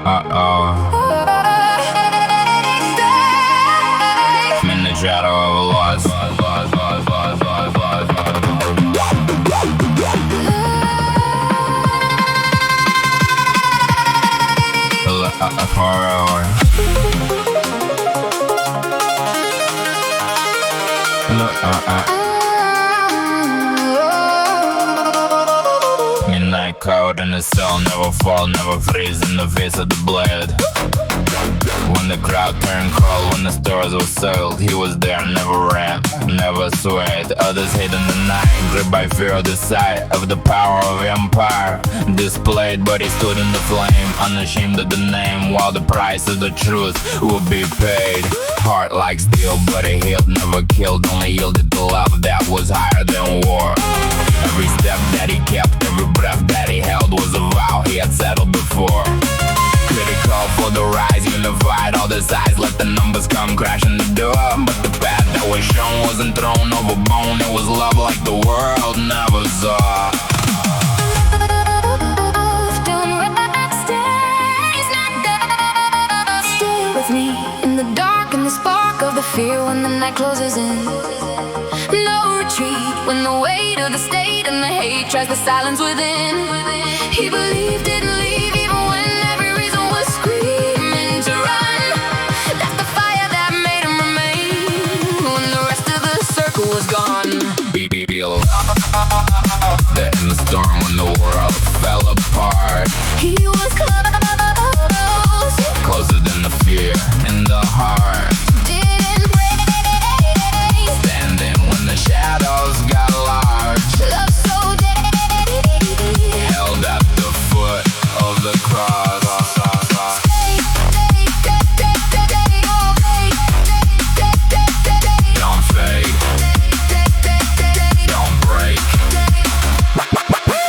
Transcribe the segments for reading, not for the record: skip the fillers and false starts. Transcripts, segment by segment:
Uh-oh. I'm in the shadow of a loss. Forever. Midnight crowd in the cell, never fall, never freeze in the face of the blade. When the crowd turned cold, when the stars were soiled, he was there, never ran, never swayed. Others hid in the night, gripped by fear of the sight of the power of empire displayed, but he stood in the flame, unashamed of the name, while the price of the truth would be paid. Heart like steel, but he healed, never killed, only yielded to love that was higher than war. Every step that he kept, every breath that he held was a vow he had settled before. Critical for the rise, unified all the sides, let the numbers come crashing the door. But the path that was shown wasn't thrown over bone, it was love like the world never saw. Stay with me in the dark, in the spark of the fear when the night closes in. No retreat when the weight of the state and the hate tries to silence within. He believed, didn't leave, even when every reason was screaming to run. That's the fire that made him remain when the rest of the circle was gone. Feel that in the storm when the world fell apart, He was close, closer than the fear in the heart. didn't break, Standing when the shadows got large, love so deep. held at the foot of the cross. Don't fade, don't break.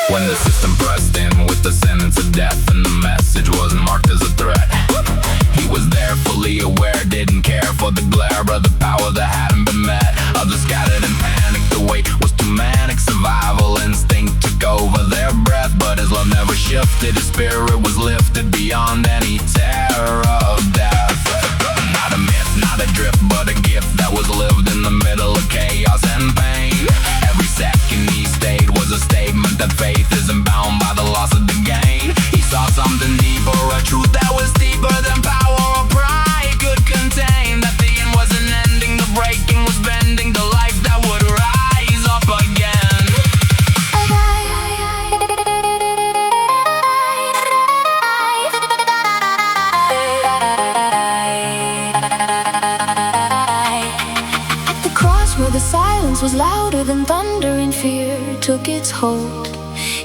When the system pressed in with the sentence of death and the message wasn't marked as a threat, he was there fully aware, didn't care for the glare of the power that hadn't been met. Others scattered in panic, the weight was too manic. Survival instinct took over their breath, but his love never shifted. His spirit was lifted beyond any terror of death. Not a myth, not a drift, but a gift that was lived in the middle of chaos and pain. Every second he stayed was a statement that faith isn't bound by the loss of the gain. He saw something deeper, a truth that was deeper than power or pride could contain. That the end wasn't ending, the breaking was bending, the life that would rise up again. At the cross where the silence was louder than thunder and fear took its hold,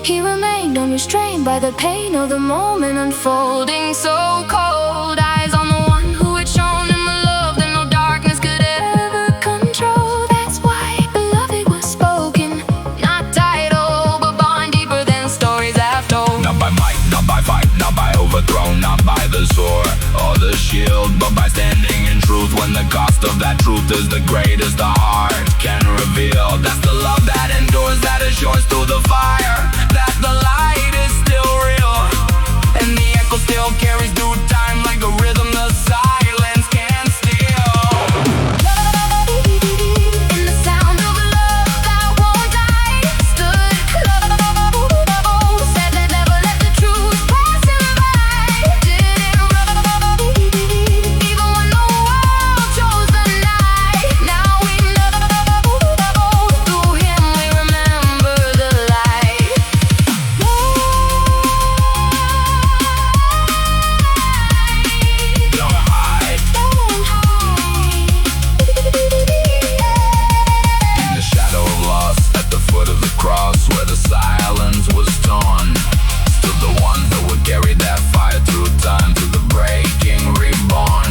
he remained unrestrained by the pain of the moment unfolding. So cold, eyes on the one who had shown him the love that no darkness could ever control. That's why beloved was spoken, not title, but bond deeper than stories I've told. Not by might, not by fight, not by overthrow, not by the sword or the shield, but by standing in truth when the cost of that truth is the greatest the heart can reveal. That's the love that endures, that assures through the fire that the light is still real, and the echo still carries through time like a rhythm the silence can't steal. In the sound of love that won't die, stood close, said that never let the truth pass him by. Didn't run, even when the world chose the night. Now we know, through him we remember the light. Don't hide in the shadow of loss, at the foot of the cross where the silence was torn. Still the one who would carry that fire through time, through the breaking, reborn.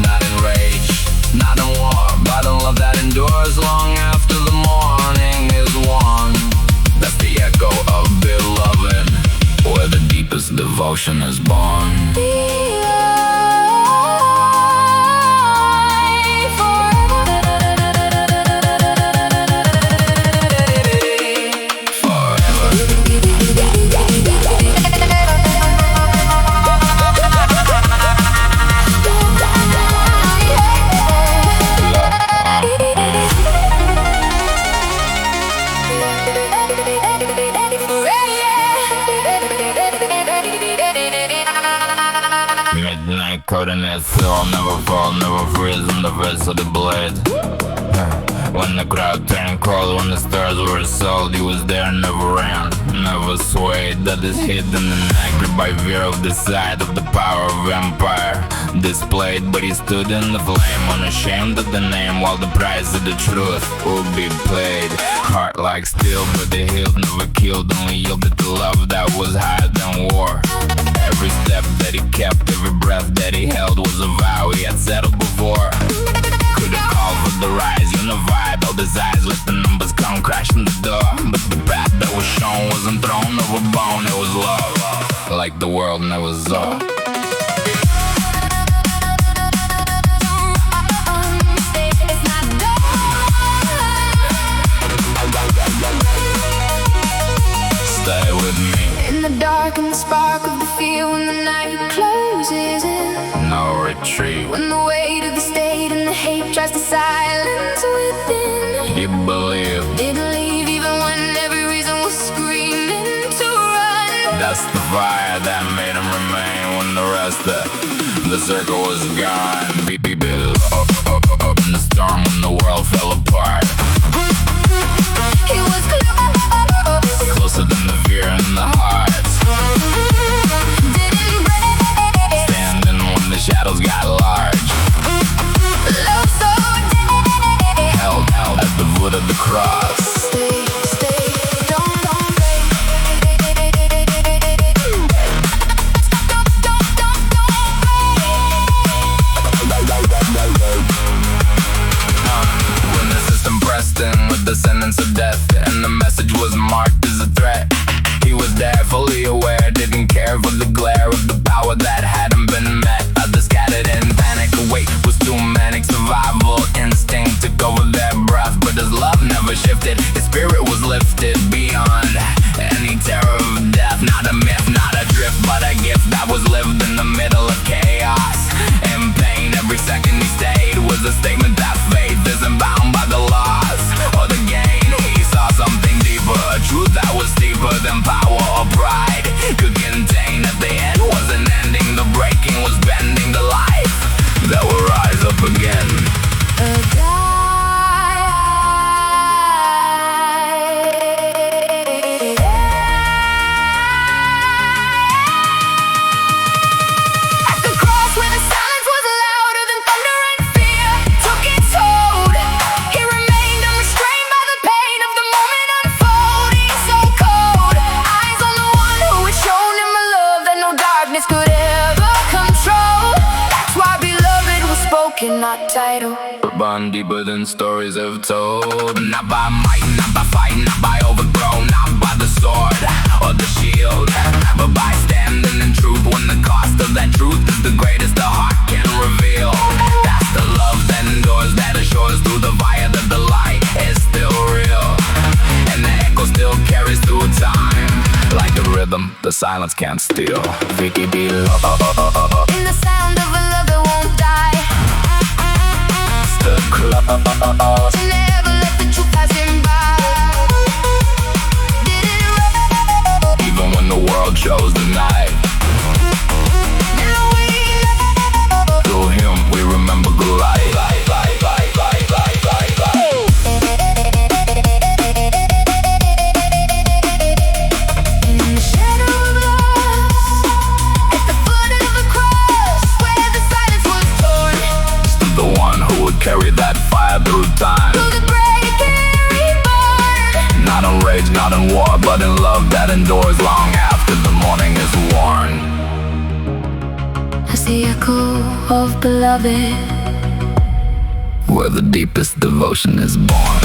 Not in rage, not in war, but a love that endures long after the morning is won. That's the echo of beloved, where the deepest devotion is born. caught in his soul. Never fall, never freeze in the face of the blade. When the crowd turned cold, when the stars were sold, he was there, never ran, never swayed. That is hidden and anchored by fear of the sight of the power of empire displayed. But he stood in the flame, unashamed of the name, while the price of the truth will be paid. Heart like steel, but the healed never killed, only yielded to love that was higher than war. Every step that he kept, every breath that he held was a vow he had settled before. Could have called for the rise, unified all desires, let the numbers come crashing the door. But the path that was shown wasn't thrown over bone, it was love, like the world never saw. Stay with me. In the dark and the spark of the fear, when the night closes in, No retreat. when the weight of the state and the hate tries to silence within, He believed. didn't leave even when every reason was screaming to run. That's the fire that made him remain when the rest of the circle was gone. Beep, beep, beep. Up in the storm when the world fell apart. He was close, Closer than the fear in the hearts. didn't break, Standing when the shadows got large. love so dead. Held at the foot of the cross. Stay, stay, don't break. When the system pressed in with the sentence of death, and the message was marked as a threat, he was there, fully aware, didn't care for the glare of the power that hadn't been met. Others scattered in panic, the weight was too manic. Survival instinct took over their breath, but his love never shifted. His spirit was lifted beyond any terror of death. Not a myth, not a drift, but a gift that was lived in the middle of chaos and pain. Every second he stayed was a statement that faith isn't bound by the loss or the gain. He saw something deeper, a truth that was deeper than power or pride could contain. At the end wasn't ending, the breaking was bending. The life that will rise up again. At the cross where the silence was louder than thunder and fear took its hold, he remained unrestrained by the pain of the moment unfolding. So cold, eyes on the one who had shown him a love that no darkness could ever control. That's why beloved was spoken, not title. Bond deeper than stories have told. Not by might, not by fight, not by overthrow, not by the sword or the shield, but by standing in truth when the cost of that truth is the greatest the heart can reveal. That's the love that endures, that assures through the fire that the light is still real, and the echo still carries through time. Like a rhythm, the silence can't steal. Vicky be In the sound of a love that won't die, the close. to never let the truth pass him by. Didn't run, Even when the world chose the night, now we know. through him we remember the light. In the shadow of love, at the foot of the cross, where the silence was torn, The one who would carry that fire through time. through the break and reborn. Not in rage, not in war, but in love that endures long after the morning is worn. As the echo of beloved, Where the deepest devotion is born.